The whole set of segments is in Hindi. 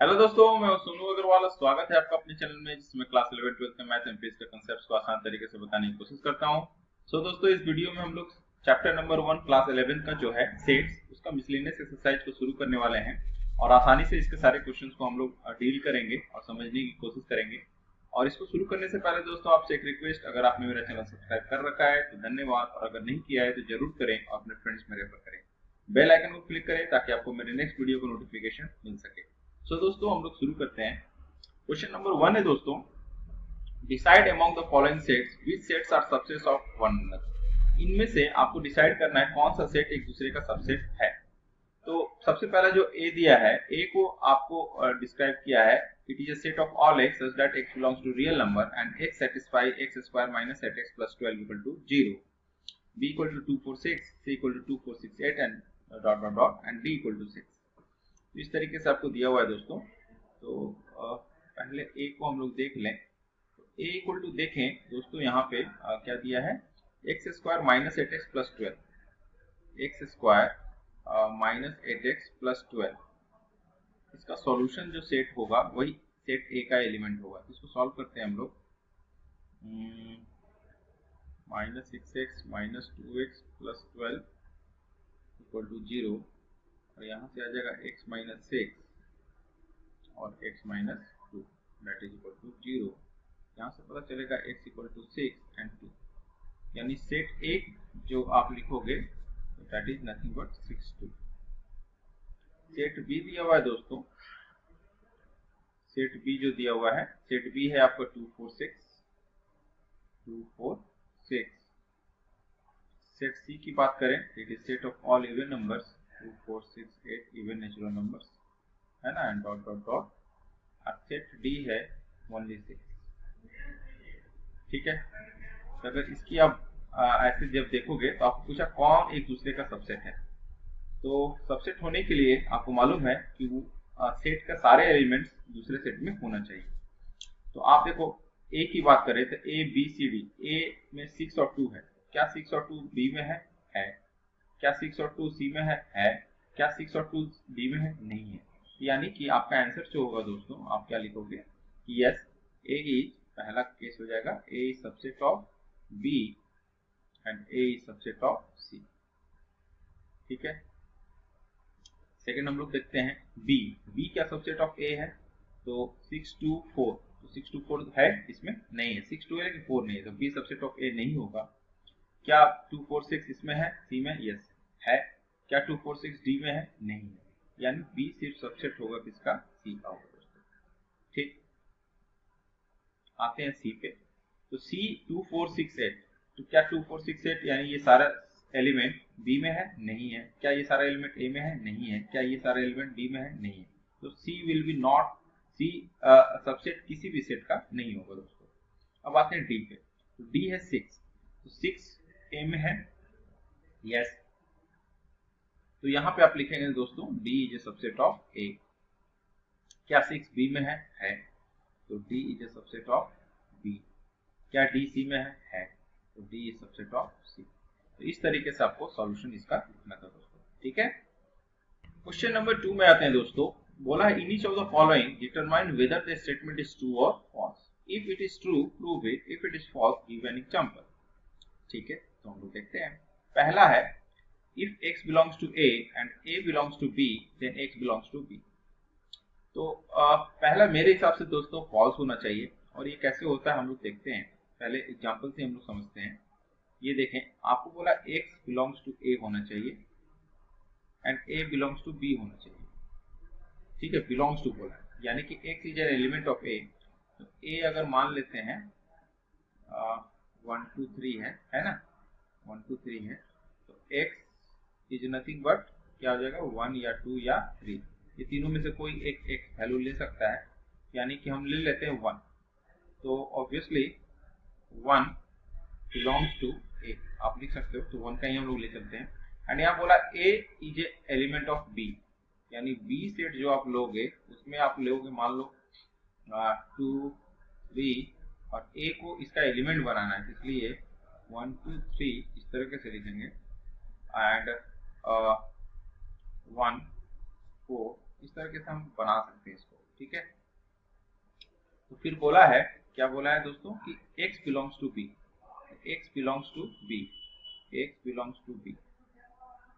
हेलो दोस्तों, मैं हूं सोनू अग्रवाल। स्वागत है आपका अपने चैनल में, जिसमें क्लास 11 12 के मैथ एमपीएस के कांसेप्ट्स को आसान तरीके से बताने की कोशिश करता हूं। दोस्तों, इस वीडियो में हम लोग चैप्टर नंबर 1 क्लास 11 का जो है सेट्स, उसका मिसलेनियस एक्सरसाइज को शुरू करने वाले हैं और आसानी से इसके सारे क्वेश्चंस को हम लोग डील करेंगे और समझने की कोशिश करेंगे। और इसको शुरू करने से पहले दोस्तों आपसे एक रिक्वेस्ट, अगर आपने मेरा चैनल सब्सक्राइब कर रखा है तो धन्यवाद, और अगर नहीं किया है तो जरूर करें और अपने फ्रेंड्स में रेफर करें। बेल आइकन को क्लिक करें ताकि आपको मेरे नेक्स्ट वीडियो को नोटिफिकेशन मिल सके। दोस्तों हम लोग शुरू करते हैं। क्वेश्चन नंबर 1 है दोस्तों, decide among the following sets which sets are subsets of one another. इनमें से आपको डिसाइड करना है कौन सा सेट एक दूसरे का सबसेट है। तो सबसे पहला जो ए दिया है, ए को आपको डिस्क्राइब किया है, it is a set of all x such that x belongs to real number and x satisfy x square minus 8x plus 12 equal to 0, b equal to 2 4 6, c equal to 2 4 6 8 and dot dot dot and d equal to 6। इस तरीके से आपको दिया हुआ है दोस्तों। तो पहले ए को हम लोग देख लें। तो ए इक्वल टू देखें दोस्तों, यहाँ पे क्या दिया है, x square minus 8x plus 12, x square minus 8x plus 12। इसका सॉल्यूशन जो सेट होगा वही सेट ए का एलिमेंट होगा। इसको सॉल्व करते हैं हम लोग। Minus 6x minus 2x plus 12 equal to 0, और यहाँ से आ जाएगा x माइनस 6 और x minus 2 that is equal to 0। यहाँ से पता चलेगा x इक्वल टू 6 एंड 2, यानी सेट ए जो आप लिखोगे that is nothing but 6 2। Set B दिया हुआ है दोस्तों। सेट बी जो दिया हुआ है, सेट बी है आपका 2 4 6 2 4 6। सेट सी की बात करें, it is set of all even numbers 2 4 6 8 even natural numbers, है ना, एंड डॉट डॉट डॉट। और सेट डी है ओनली 6। ठीक है। तो अगर इसकी आप ऐसे जब देखोगे तो आपको पूछा कौन एक दूसरे का सबसेट है। तो सबसेट होने के लिए आपको मालूम है कि वो सेट का सारे एलिमेंट्स दूसरे सेट में होना चाहिए। तो आप देखो, ए की बात करें तो ए बी सी डी, ए में 6 और 2 है। क्या 6 और 2 बी में है? है। क्या 6 और 2 सी में है? है। क्या 6 और 2 डी में है? नहीं है। यानी कि आपका आंसर जो होगा दोस्तों, आप क्या लिखोगे कि यस, ए इज, पहला केस हो जाएगा A is subset of B and A is subset of C. ठीक है। सेकंड हम लोग देखते हैं बी। बी क्या सबसेट ऑफ ए है? तो 6 2 4, तो 6 2 4 है, इसमें नहीं है। 6 2 है लेकिन 4 नहीं है, तो बी सबसेट ऑफ ए नहीं होगा। क्या 2 4 6 इसमें है? सी में यस है। क्या 2 4 6 डी में है? नहीं है। यानी बी सिर्फ सबसेट होगा किसका? सी का होगा दोस्तों। ठीक। आते हैं सी पे। तो सी 2 4 6 8, तो क्या 2 4 6 8 यानी ये सारा एलिमेंट बी में है? नहीं है। क्या ये सारा एलिमेंट ए में है? नहीं है। क्या ये सारा एलिमेंट डी में है? नहीं है। तो C will be not, C subset किसी भी सेट का नहीं होगा दोस्तों। अब आते हैं डी पे। तो डी है 6, तो 6 ए में है? यस। तो यहाँ पे आप लिखेंगे दोस्तों D is a subset of A. क्या 6 बी में है? है। तो D is a subset of B. क्या डी सी में है? है। तो D is subset of C. तो इस तरीके से आपको सॉल्यूशन इसका लिखना था दोस्तों। ठीक है। क्वेश्चन नंबर 2 में आते हैं दोस्तों। बोला है in each of the following determine whether the statement is true और false. If it is true prove it, if it is false give an example. ठीक है, तो हम लोग देखते हैं। पहला है if x belongs to a and a belongs to b then x belongs to b। तो पहला मेरे हिसाब से दोस्तों फॉल्स होना चाहिए। और ये कैसे होता है हम लोग देखते हैं। पहले एग्जांपल से हम लोग समझते हैं। ये देखें, आपको बोला x बिलोंग्स टू a होना चाहिए and a belongs to b होना चाहिए। ठीक है, बिलोंग्स टू बोला है, यानी कि x is an element of a। तो a अगर मान लेते हैं 1 2 3 है ना, 1 2 3 है, तो x इज नथिंग बट क्या हो जाएगा, 1 या 2 या 3। ये तीनों में से कोई एक वैल्यू ले सकता है, यानी कि हम ले लेते हैं 1। तो ऑब्वियसली 1 बिलोंग्स टू ए, आप लिख सकते हो। तो 1 का ही हम लोग ले सकते हैं। एंड यहाँ बोला A is a element of B, यानी बी सेट जो आप लोगे उसमें आप लोगे मान लो 2 3, और ए को इसका एलिमेंट बनाना है, इसलिए 1 2 3 इस तरीके से लिखेंगे एंड 1 4 इस तरीके से हम बना सकते हैं इसको। तो फिर बोला है, क्या बोला है दोस्तों कि x belongs to B, x belongs to B, x belongs to B.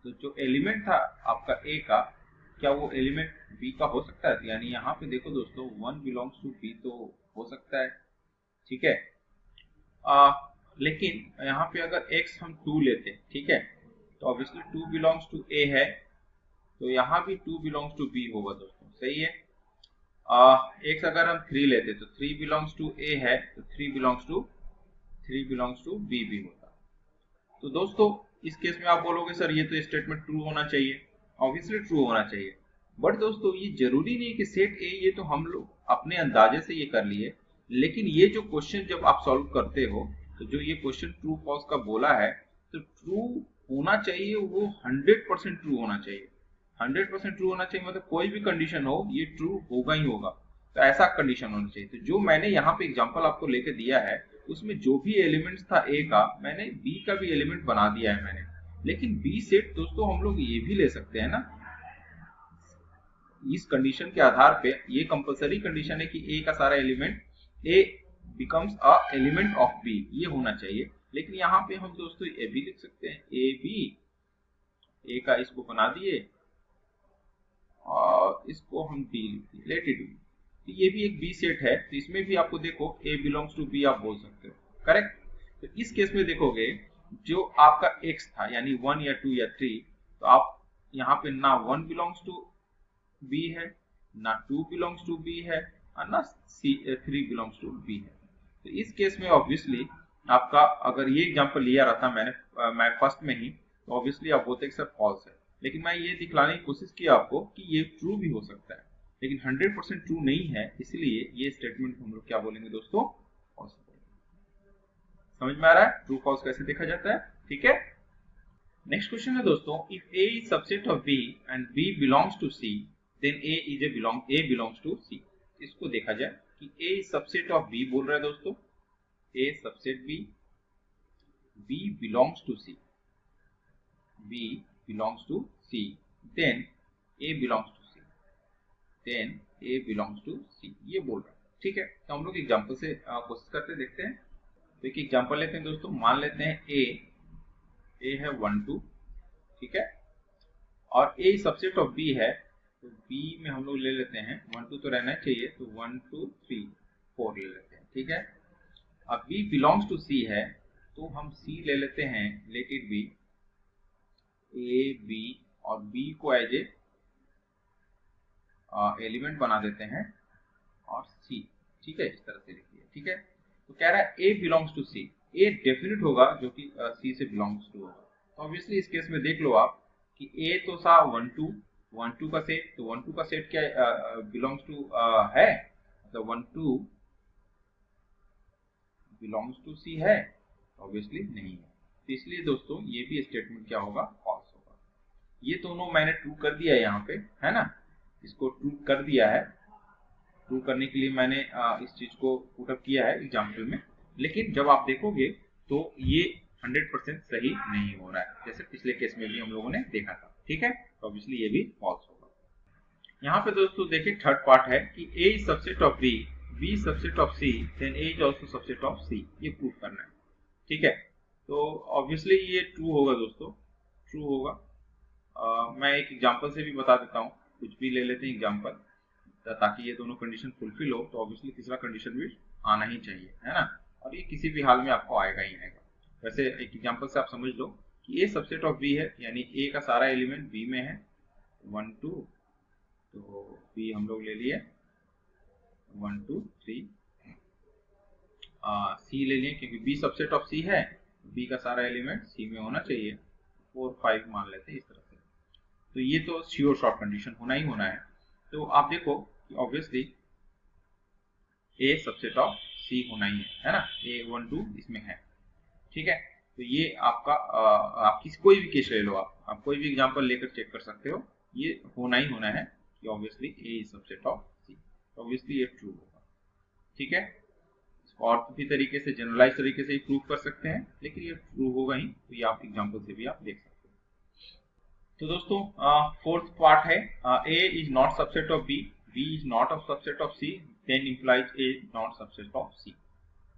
तो जो एलिमेंट था आपका a का, क्या वो एलिमेंट b का हो सकता है? यानी यहाँ पे देखो दोस्तों 1 बिलोंग्स टू b तो हो सकता है, ठीक है। लेकिन यहाँ पे अगर x हम 2 लेते, ठीक है, तो ऑब्वियसली 2 बिलोंग्स टू a है, तो यहाँ भी 2 बिलोंग्स टू b होगा दोस्तों, सही है। x अगर हम 3 लेते तो 3 बिलोंग्स टू a है, तो 3 बिलोंग्स टू b भी होता। तो दोस्तों इस केस में आप बोलोगे सर ये तो स्टेटमेंट ट्रू होना चाहिए, ऑब्वियसली ट्रू होना चाहिए। बट दोस्तों ये जरूरी नहीं कि सेट ए, ये तो हम लोग अपने अंदाजे से ये कर लिए, लेकिन ये जो क्वेश्चन जब आप सॉल्व करते हो तो जो ये क्वेश्चन ट्रू फॉल्स का बोला है, तो ट्रू होना चाहिए, वो 100% ट्रू होना चाहिए। 100% ट्रू होना चाहिए मतलब कोई भी कंडीशन हो ये ट्रू होगा ही होगा, तो ऐसा कंडीशन होना चाहिए। तो जो मैंने यहाँ पे एग्जांपल आपको लेके दिया है उसमें जो भी एलिमेंट्स था ए का, मैंने बी का भी एलिमेंट बना दिया है मैंने। लेकिन बी सेट दोस्तों हम लोग ये भी ले सकते हैं ना, इस कंडीशन के आधार पे ये कंपलसरी कंडीशन है कि ए का सारा element, A becomes a element of B, ये होना चाहिए। लेकिन यहाँ पे हम दोस्तों ए भी लिख सकते हैं, ए बी, ए का इसको बना दिए और इसको हम बी लिख दिए, लेट इट बी। तो ये भी एक बी सेट है, तो इसमें भी आपको देखो ए बिलोंग्स टू बी आप बोल सकते हो, करेक्ट। तो इस केस में देखोगे जो आपका x था यानी 1 या 2 या 3, तो आप यहाँ पे ना 1 बिलोंग्स टू b है, ना 2 बिलोंग्स टू b है, और ना 3 बिलोंग्स टू b है। तो इस केस में ऑब्वियसली आपका, अगर ये एग्जांपल लिया रहता मैं फर्स्ट में ही, तो ऑब्वियसली आप बोलते कि सर फॉल्स है। लेकिन मैं ये दिखलाने की कोशिश की आपको कि ये ट्रू भी हो सकता है, लेकिन 100% ट्रू नहीं है, इसलिए ये स्टेटमेंट हम लोग क्या बोलेंगे दोस्तों, फॉल्स। समझ में आ रहा है ट्रू फॉल्स कैसे देखा जाता है, ठीक है। नेक्स्ट क्वेश्चन है दोस्तों, if a is subset of b and b belongs to c, then a belongs to c। इसको देखा जाए कि a is subset of b बोल रहा है दोस्तों, a subset b belongs to c, b belongs to c, then a belongs to c, then a belongs to c, ये बोल रहा है, ठीक है। तो हम लोग एग्जांपल से कोशिश करते देखते हैं। तो एक एग्जांपल लेते हैं दोस्तों, मान लेते हैं a है 1 2, ठीक है, और a सबसेट ऑफ b है, तो b में हम लोग ले लेते हैं 1 2 तो रहना चाहिए, तो 1 2 3 4 ले लेते हैं, ठीक है। अब b बिलोंग्स टू c है, तो हम c ले लेते हैं, let it be a b, और b को एज ए एलिमेंट बना देते हैं, और c, ठीक है, इस तरह से लिखिए, ठीक है। तो कह रहा है a belongs to c, a definite होगा जो कि c से बिलोंग्स टू होगा। तो ऑब्वियसली इस केस में देख लो आप कि a तो था 1 2 का सेट, तो 1 2 का सेट क्या बिलोंग्स टू है, मतलब 1 2 बिलोंग्स टू c है, ऑब्वियसली नहीं है। तो इसलिए दोस्तों ये भी स्टेटमेंट क्या होगा, फॉल्स होगा। ये दोनों मैंने ट्रू कर दिया है यहाँ पे, है ना, इसको ट्रू कर दिया है। ट्रू करने के लिए मैंने इस चीज को पुटअप किया है एग्जाम्पल में, लेकिन जब आप देखोगे तो ये 100% सही नहीं हो रहा है, जैसे पिछले केस में भी हम लोगों ने देखा था, ठीक है। तो ऑब्वियसली ये भी फॉल्स होगा। यहाँ पे दोस्तों देखिए थर्ड पार्ट है कि a is subset of b, b subset of c, then a is also subset of c, ये प्रूव करना है, ठीक है। तो ऑब्वियसली ये ट्रू होगा दोस्तों, ट्रू होगा। मैं एक एग्जाम्पल से भी बता देता हूँ, कुछ भी ले लेते हैं एग्जाम्पल, ताकि ये दोनों कंडीशन फुलफिल हो, तो ऑब्वियसली तीसरा कंडीशन भी आना ही चाहिए, है ना, और ये किसी भी हाल में आपको आएगा ही आएगा। वैसे एक एग्जांपल से आप समझ लो कि a सबसेट ऑफ b है, यानी a का सारा एलिमेंट b में है, 1 2, तो b हम लोग ले लिए 1 2 3, c ले लिए क्योंकि b सबसेट ऑफ c है, b का सारा एलिमेंट c में होना चाहिए, 4 5 मान लेते हैं इस तरह से। तो ये तो श्योर शॉर्ट कंडीशन होना ही होना है। तो आप देखो कि obviously a subset of c होना ही है ना, a 1 2 इसमें है, ठीक है। तो ये आपका आप कोई भी केस ले लो, आप कोई भी एग्जांपल लेकर चेक कर सकते हो, ये होना ही होना है कि obviously a is subset of c, obviously ये ट्रू होगा, ठीक है। इसको और भी तरीके से, जनरलाइज तरीके से ही प्रूव कर सकते हैं, लेकिन ये ट्रू होगा ही, तो ये आप एग्जांपल से भी आप देख सकते हो। तो दोस्तों फोर्थ पार्ट है a is not subset of b, B is not a subset of C, then implies A is not subset of C।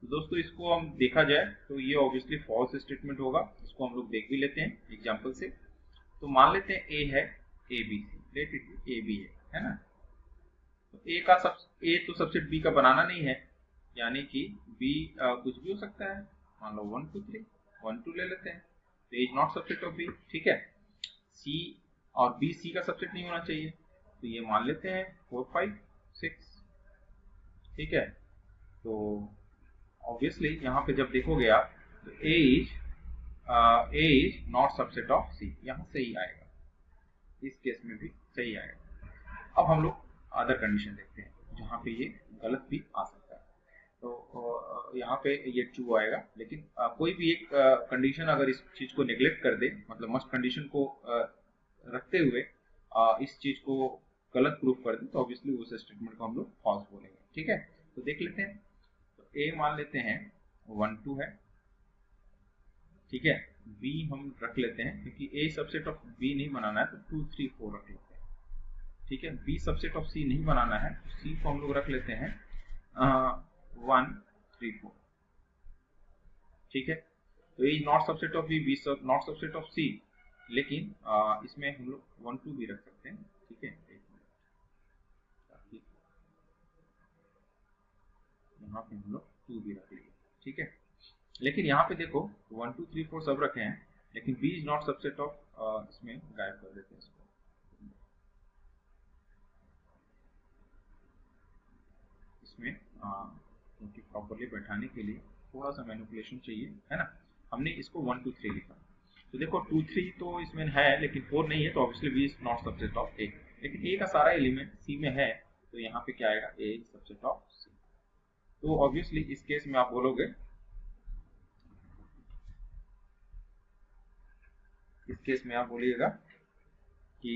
तो दोस्तों इसको हम देखा जाए तो ये ऑब्वियसली फॉल्स स्टेटमेंट होगा। इसको हम लोग देख भी लेते हैं एग्जांपल से। तो मान लेते हैं A है ABC, let it be AB है ना। तो A तो सबसेट B का बनाना नहीं है, यानी कि B कुछ भी हो सकता है। मान लो 1 2 3 1 2 ले लेते हैं, तो A is not subset of B, ठीक है। C और B C का सबसेट नहीं होना चाहिए, तो ये मान लेते हैं 4 5 6, ठीक है। तो ऑब्वियसली यहाँ पे जब देखोगे आप तो A is not subset of C, यहाँ सही आएगा, इस केस में भी सही आएगा। अब हम लोग अदर कंडीशन देखते हैं जहाँ पे ये गलत भी आ सकता है। तो यहाँ पे ये ट्रू आएगा, लेकिन कोई भी एक कंडीशन अगर इस चीज को नेग्लेक्ट कर दे, मतलब मस्ट कंडीशन को रखते हुए इस चीज को गलत प्रूफ कर दे, तो ऑब्वियसली उस स्टेटमेंट को हम लोग फॉल्स बोलेंगे, ठीक है। तो देख लेते हैं। तो A मान लेते हैं 1 2 है, ठीक है। B हम रख लेते हैं, क्योंकि A सबसेट ऑफ B नहीं बनाना है तो 2 3 4 रख लेते हैं, ठीक है। B सबसेट ऑफ C नहीं बनाना है तो C को हम लोग रख लेते हैं 1 3 4, ठीक है। तो A not subset of B not subset of C, लेकिन इसमें हम लोग 1 2 भी रख सकते हैं, ठीक है। यहाँ पे हम लोग 2 भी रख लिए, ठीक है। लेकिन यहाँ पे देखो 1 2 3 4 सब रखे हैं, लेकिन B is not subset of, इसमें गायब कर देते हैं इसको। इसमें क्योंकि प्रॉपर्ली बैठाने के लिए थोड़ा सा मैनिपुलेशन चाहिए, है ना। हमने इसको 1 2 3 लिखा, तो देखो 2 3 तो इसमें है लेकिन 4 नहीं है, तो obviously B is not subset of A। लेकिन A का सारा एलिमेंट C में है, तो यहाँ पे क्या आएगा, A is subset of C। तो ऑब्वियसली इस केस में आप बोलोगे, इस केस में आप बोलिएगा कि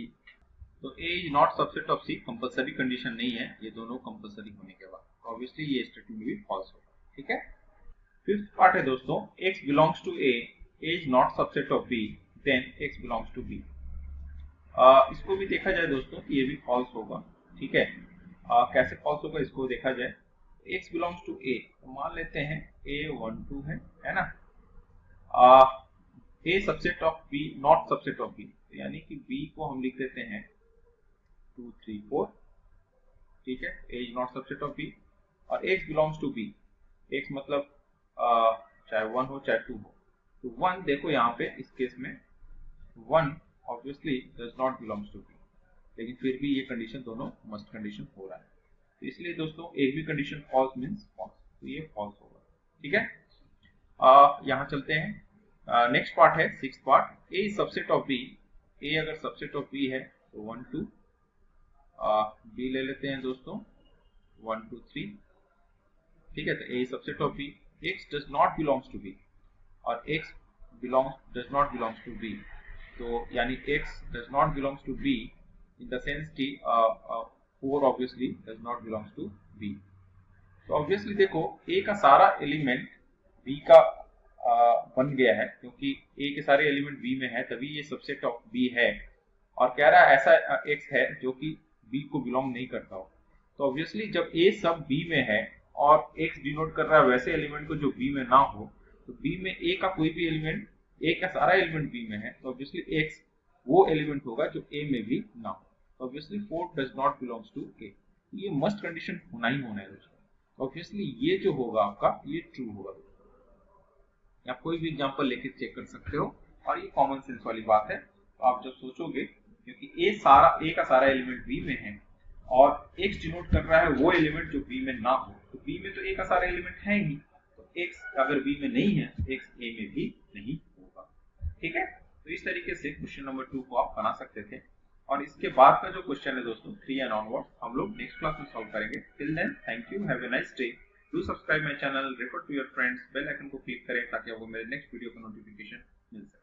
तो A is not subset of C compulsory condition नहीं है, ये दोनों कंपलसरी होने के बाद ऑब्वियसली ये स्टेटमेंट भी फॉल्स होगा, ठीक है। फिफ्थ पार्ट है दोस्तों, X belongs to A is not subset of B, then X belongs to B। इसको भी देखा जाए दोस्तों, ये भी फॉल्स होगा, ठीक है। कैसे फॉल्स होगा इसको देखा जाए। X बिलोंग्स टू A, तो मान लेते हैं A 1 2 है ना। A subset of B not subset of B, यानी कि B को हम लिख देते हैं 2 3 4, ठीक है। A is not subset of B। और X belongs to B, X मतलब चाहे 1 हो चाहे 2 हो, तो 1 देखो यहाँ पे इस केस में 1 obviously does not belongs to B, लेकिन फिर भी ये कंडीशन दोनों मस्ट कंडीशन हो रहा है, तो इसलिए दोस्तों एक भी कंडीशन फॉल्स मीन्स फॉल्स, तो ये फॉल्स होगा, ठीक है। यहाँ चलते हैं, नेक्स्ट पार्ट है sixth part, A subset of B। A अगर सबसेट ऑफ B है तो 1 2, B ले लेते हैं दोस्तों 1 2 3, ठीक है। तो A subset of B, X does not belongs to B और X does not belongs to B, तो यानी X does not belongs to B in the sense कि 4 obviously does not belongs to B। तो ऑब्वियसली देखो A का सारा एलिमेंट B का बन गया है, क्योंकि A के सारे एलिमेंट B में है, तभी ये सबसेट ऑफ B है। और कह रहा है ऐसा X है जो कि B को बिलोंग नहीं करता हो, तो ऑब्वियसली जब A सब B में है और X डिनोट कर रहा है वैसे एलिमेंट को जो B में ना हो, तो B में A का कोई भी एलिमेंट, A का सारा एलिमेंट B में है, तो ऑब्वियसली X वो एलिमेंट होगा जो A में भी ना हो, तो obviously 4 does not belongs to A। ये मस्ट कंडीशन होना ही होना है दोस्तों, ऑब्वियसली ये जो होगा आपका ये ट्रू होगा। आप कोई भी एग्जांपल लेके चेक कर सकते हो, और ये कॉमन सेंस वाली बात है। तो आप जब सोचोगे, क्योंकि A का सारा एलिमेंट B में है और X डिनोट कर रहा है वो एलिमेंट जो B में ना हो, तो B में तो A का सारा एलिमेंट है ही, तो X अगर B में नहीं है तो X A में भी नहीं होगा, ठीक है। तो इस तरीके से क्वेश्चन नंबर 2 को आप बना सकते थे, और इसके बाद का जो क्वेश्चन है दोस्तों 3 एंड ऑनवर्ड हम लोग नेक्स्ट क्लास में सॉल्व करेंगे। Till then thank you, have a nice day. Do subscribe my channel, refer to your friends, bell icon को क्लिक करें ताकि आपको मेरे नेक्स्ट वीडियो का नोटिफिकेशन मिल सके।